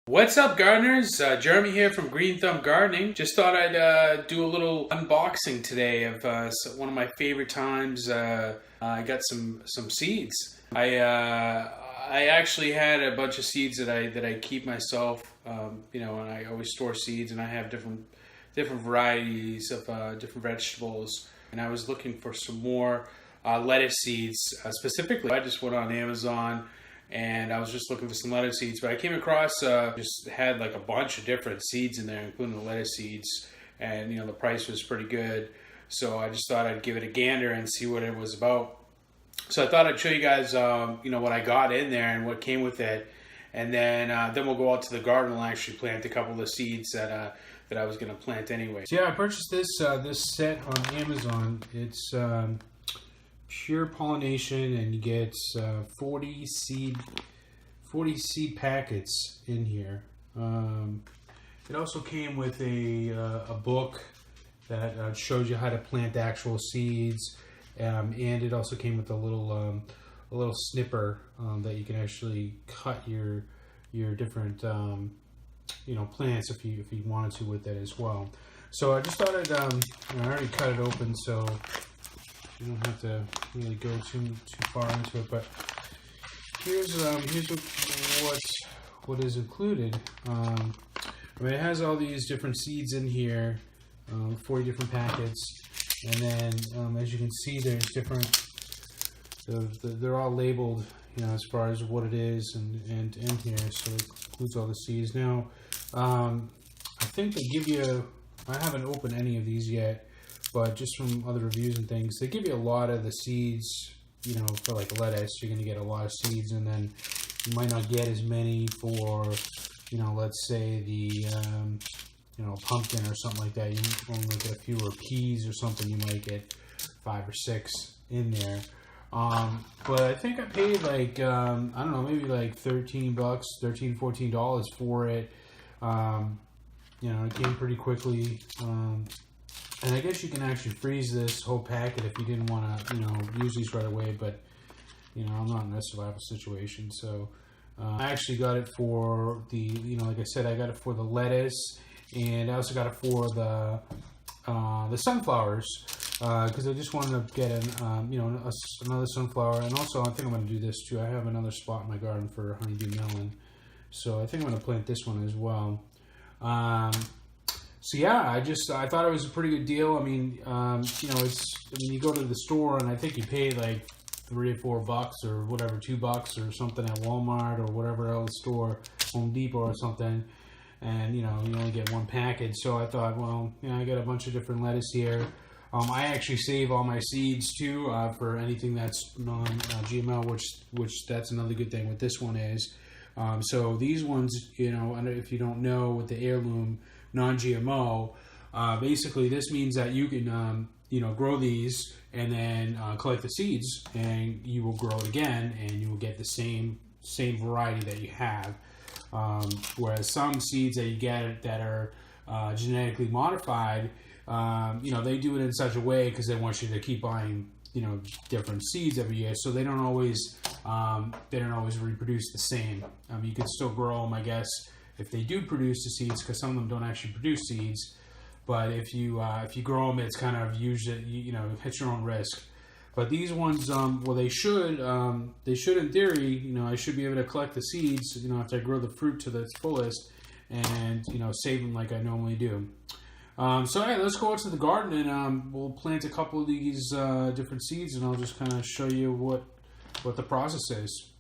What's up, gardeners? Jeremy here from Green Thumb Gardening. Just thought I'd do a little unboxing today of one of my favorite times. I got some seeds. I actually had a bunch of seeds that I keep myself. And I always store seeds, and I have different varieties of different vegetables. And I was looking for some more lettuce seeds specifically. I just went on Amazon and I was just looking for some lettuce seeds, but I came across just had like a bunch of different seeds in there, including the lettuce seeds, and the price was pretty good. So I just thought I'd give it a gander and see what it was about. So I thought I'd show you guys what I got in there and what came with it, and then we'll go out to the garden and actually plant a couple of seeds that I was going to plant anyway. So yeah, I purchased this set on Amazon. It's Pure Pollination, and you get 40 seed packets in here. It also came with a book that shows you how to plant actual seeds, and it also came with a little snipper that you can actually cut your different plants if you wanted to with it as well. So I just thought I already cut it open, so you don't have to really go too far into it, but here's what is included. It has all these different seeds in here, 40 different packets, and then as you can see, there's different. They're all labeled, as far as what it is and in here, so it includes all the seeds. Now, I think they give you. I haven't opened any of these yet, but just from other reviews and things, they give you a lot of the seeds, for like lettuce. You're going to get a lot of seeds, and then you might not get as many for, let's say the, pumpkin or something like that. You only get a few, or peas or something, you might get 5 or 6 in there. But I think I paid like, I don't know, maybe like $13, $14 for it. It came pretty quickly. And I guess you can actually freeze this whole packet if you didn't want to, use these right away. But, I'm not in a survival situation. So I actually got it for the, like I said, I got it for the lettuce. And I also got it for the sunflowers. Because I just wanted to get another sunflower. And also I think I'm going to do this too. I have another spot in my garden for honeydew melon. So I think I'm going to plant this one as well. So yeah, I thought it was a pretty good deal. I mean, you go to the store and I think you pay like $3 or $4 or whatever, $2 or something at Walmart or whatever else store, Home Depot or something, and you only get one package. So I thought, well, I got a bunch of different lettuce here. I actually save all my seeds too for anything that's non-GMO, which that's another good thing with this one is. So these ones, if you don't know, with the Heirloom non-GMO, basically this means that you can, grow these and then collect the seeds, and you will grow it again, and you will get the same variety that you have. Whereas some seeds that you get that are genetically modified, they do it in such a way because they want you to keep buying different seeds every year, so they don't always reproduce the same. You can still grow them, I guess, if they do produce the seeds, because some of them don't actually produce seeds. But if you grow them, it's kind of usually at your own risk. But these ones, they should in theory, I should be able to collect the seeds, after I grow the fruit to its fullest, and save them like I normally do. So yeah, let's go out to the garden and we'll plant a couple of these different seeds, and I'll just kind of show you what the process is.